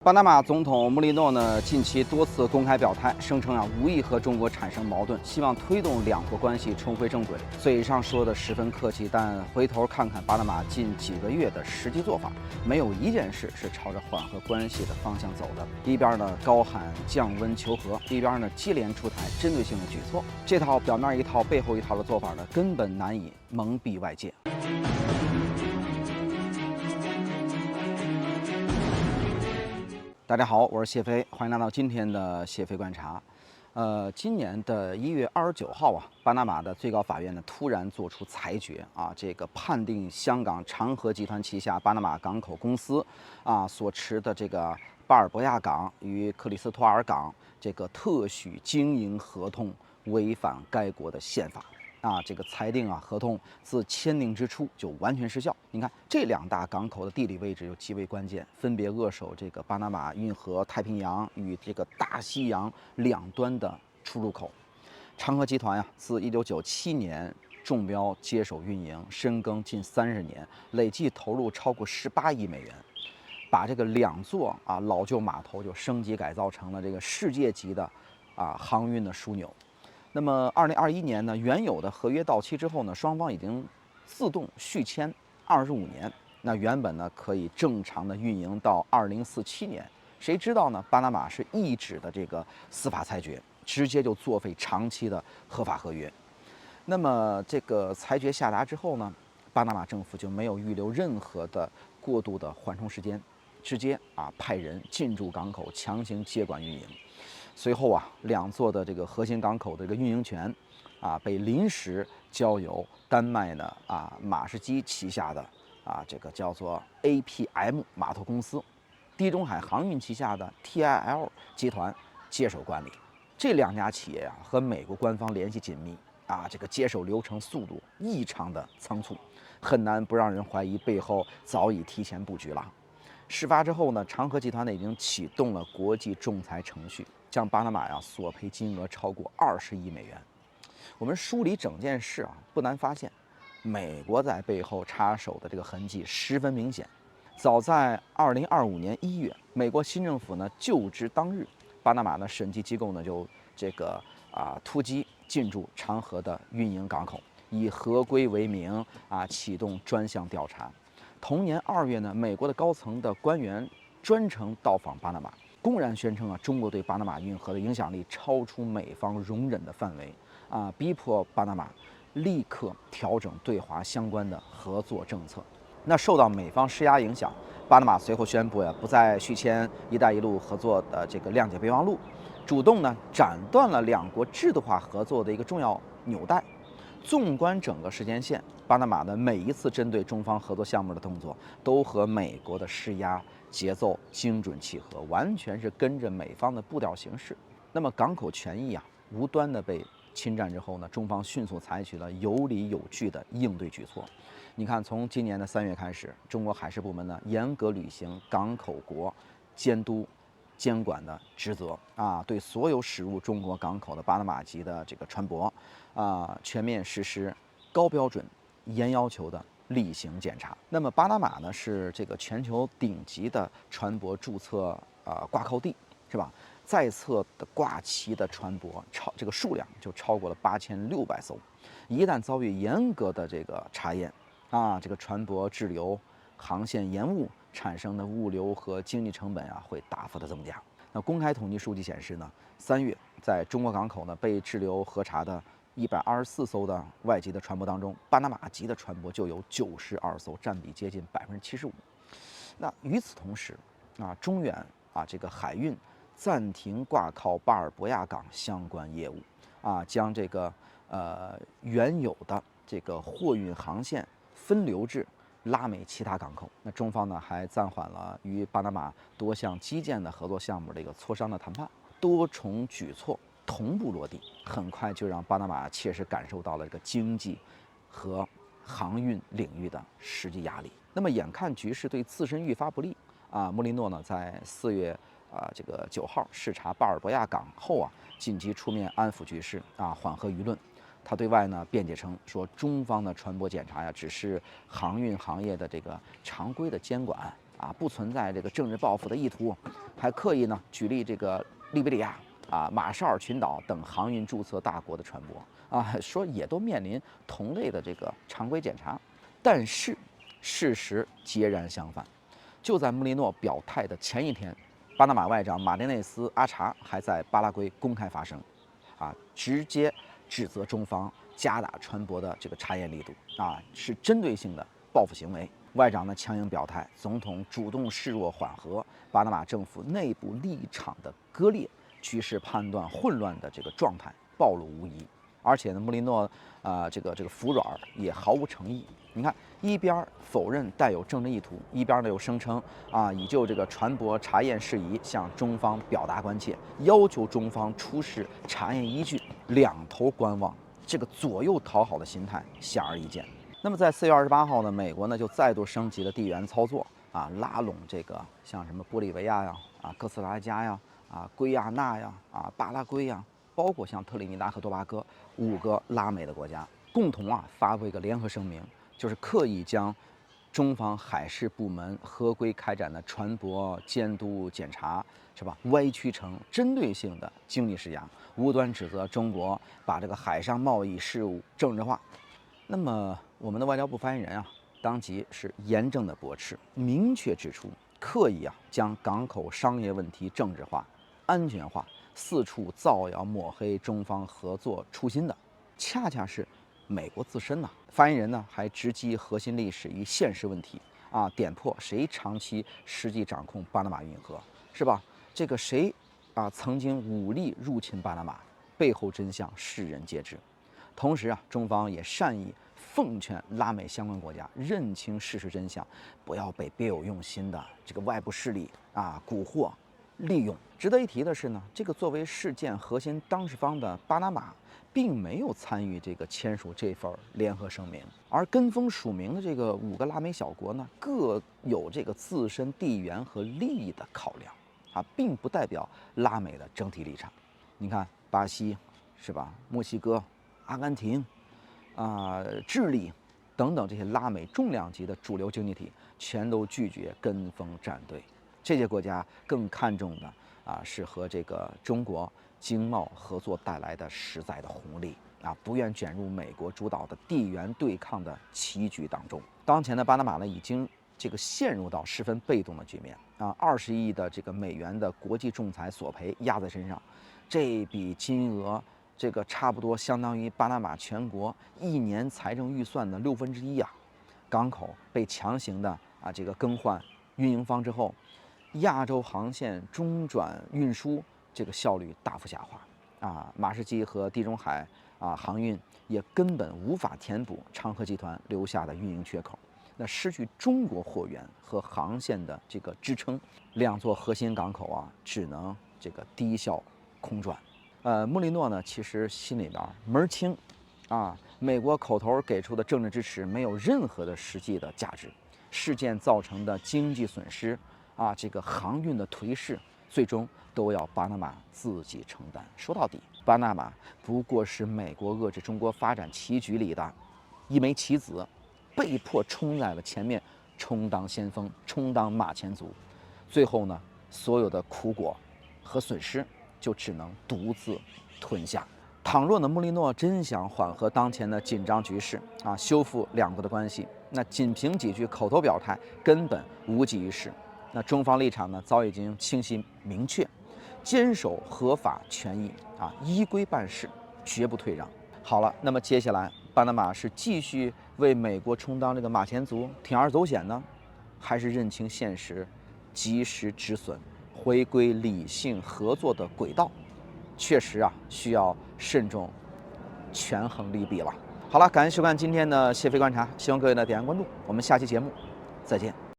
巴拿马总统穆里诺呢，近期多次公开表态，声称无意和中国产生矛盾，希望推动两国关系重回正轨。嘴上说的十分客气，但回头看看巴拿马近几个月的实际做法，没有一件事是朝着缓和关系的方向走的。一边呢高喊降温求和，一边呢接连出台针对性的举措。这套表面一套背后一套的做法呢，根本难以蒙蔽外界。大家好，我是谢飞，欢迎来到今天的谢飞观察。今年的1月29号巴拿马的最高法院呢突然作出裁决这个判定香港长和集团旗下巴拿马港口公司所持的这个巴尔博亚港与克里斯托尔港这个特许经营合同违反该国的宪法。这个裁定合同自签订之初就完全失效。你看这两大港口的地理位置就极为关键，分别扼守这个巴拿马运河太平洋与这个大西洋两端的出入口。长和集团自1997年中标接手运营，深耕近30年，累计投入超过18亿美元，把这个两座老旧码头就升级改造成了这个世界级的航运的枢纽。那么2021年呢，原有的合约到期之后呢，双方已经自动续签25年。那原本呢可以正常的运营到2047年，谁知道呢？巴拿马是一纸的这个司法裁决，直接就作废长期的合法合约。那么这个裁决下达之后呢，巴拿马政府就没有预留任何的过渡的缓冲时间，直接派人进驻港口强行接管运营。随后两座的这个核心港口的这个运营权被临时交由丹麦的马士基旗下的这个叫做 APM 码头公司，地中海航运旗下的 TIL 集团接手管理。这两家企业和美国官方联系紧密这个接手流程速度异常的仓促，很难不让人怀疑背后早已提前布局了。事发之后呢，长和集团已经启动了国际仲裁程序，将巴拿马索赔金额超过20亿美元。我们梳理整件事不难发现，美国在背后插手的这个痕迹十分明显。早在2025年1月，美国新政府呢就职当日，巴拿马的审计机构呢就这个突击进驻长和的运营港口，以合规为名启动专项调查。同年2月呢，美国的高层的官员专程到访巴拿马，公然宣称中国对巴拿马运河的影响力超出美方容忍的范围逼迫巴拿马立刻调整对华相关的合作政策。那受到美方施压影响，巴拿马随后宣布不再续签“一带一路”合作的这个谅解备忘录，主动呢斩断了两国制度化合作的一个重要纽带。纵观整个时间线，巴拿马的每一次针对中方合作项目的动作，都和美国的施压节奏精准契合，完全是跟着美方的步调行事。那么港口权益无端的被侵占之后呢，中方迅速采取了有理有据的应对举措。你看，从今年的3月开始，中国海事部门呢严格履行港口国监督监管的职责对所有驶入中国港口的巴拿马籍的这个船舶全面实施高标准、严要求的例行检查。那么巴拿马呢是这个全球顶级的船舶注册挂靠地，是吧？在册的挂旗的船舶这个数量就超过了8600艘。一旦遭遇严格的这个查验这个船舶滞留、航线延误产生的物流和经济成本会大幅的增加。那公开统计数据显示呢，3月在中国港口呢被滞留核查的124艘的外籍的船舶当中，巴拿马籍的船舶就有92艘，占比接近75%。那与此同时中远这个海运暂停挂靠巴尔博亚港相关业务将这个原有的这个货运航线分流至拉美其他港口。那中方呢还暂缓了与巴拿马多项基建的合作项目的一个磋商的谈判，多重举措同步落地，很快就让巴拿马切实感受到了这个经济和航运领域的实际压力。那么眼看局势对自身愈发不利穆里诺呢在4月这个9号视察巴尔博亚港后紧急出面安抚局势缓和舆论。他对外呢辩解称说，中方的船舶检查只是航运行业的这个常规的监管不存在这个政治报复的意图，还刻意呢举例这个利比里亚马绍尔群岛等航运注册大国的船舶说也都面临同类的这个常规检查。但是事实截然相反，就在穆利诺表态的前一天，巴拿马外长马丁内斯·阿查还在巴拉圭公开发声，直接指责中方加大船舶的这个查验力度是针对性的报复行为。外长呢强硬表态，总统主动示弱缓和巴拿马政府内部立场的割裂，局势判断混乱的这个状态暴露无遗。而且呢，穆利诺这个服软也毫无诚意。你看，一边否认带有政治意图，一边呢又声称已就这个船舶查验事宜向中方表达关切，要求中方出示查验依据，两头观望，这个左右讨好的心态显而易见。那么在4月28号呢，美国呢就再度升级了地缘操作拉拢这个像什么玻利维亚呀、哥斯达黎加呀、圭亚那呀、巴拉圭呀，包括像特立尼达和多巴哥5个拉美的国家，共同发布一个联合声明，就是刻意将中方海事部门合规开展的船舶监督检查是吧，歪曲成针对性的经济施压，无端指责中国把这个海上贸易事务政治化。那么我们的外交部发言人当即是严正的驳斥，明确指出，刻意将港口商业问题政治化、安全化，四处造谣抹黑中方合作初心的，恰恰是美国自身发言人呢还直击核心历史与现实问题点破谁长期实际掌控巴拿马运河，是吧？这个谁曾经武力入侵巴拿马，背后真相世人皆知。同时中方也善意奉劝拉美相关国家认清事实真相，不要被别有用心的这个外部势力蛊惑利用。值得一提的是呢，这个作为事件核心当事方的巴拿马，并没有参与这个签署这份联合声明，而跟风署名的这个5个拉美小国呢，各有这个自身地缘和利益的考量并不代表拉美的整体立场。你看，巴西是吧？墨西哥、阿根廷智利等等这些拉美重量级的主流经济体，全都拒绝跟风站队。这些国家更看重的是和这个中国经贸合作带来的实在的红利不愿卷入美国主导的地缘对抗的棋局当中。当前的巴拿马呢，已经这个陷入到十分被动的局面20亿的这个美元的国际仲裁索赔压在身上，这笔金额这个差不多相当于巴拿马全国1年财政预算的1/6港口被强行的这个更换运营方之后，亚洲航线中转运输这个效率大幅下滑马士基和地中海航运也根本无法填补长和集团留下的运营缺口。那失去中国货源和航线的这个支撑，2座核心港口只能这个低效空转。穆利诺呢，其实心里边门清美国口头给出的政治支持没有任何的实际的价值，事件造成的经济损失这个航运的颓势，最终都要巴拿马自己承担。说到底，巴拿马不过是美国遏制中国发展棋局里的一枚棋子，被迫冲在了前面，充当先锋，充当马前卒。最后呢，所有的苦果和损失就只能独自吞下。倘若呢，穆利诺真想缓和当前的紧张局势修复2国的关系，那仅凭几句口头表态根本无济于事。那中方立场呢，早已经清晰明确，坚守合法权益依规办事，绝不退让。好了，那么接下来巴拿马是继续为美国充当这个马前卒，铤而走险呢，还是认清现实，及时止损，回归理性合作的轨道？确实需要慎重权衡利弊了。好了，感谢收看今天的谢飞观察，希望各位呢点赞关注，我们下期节目再见。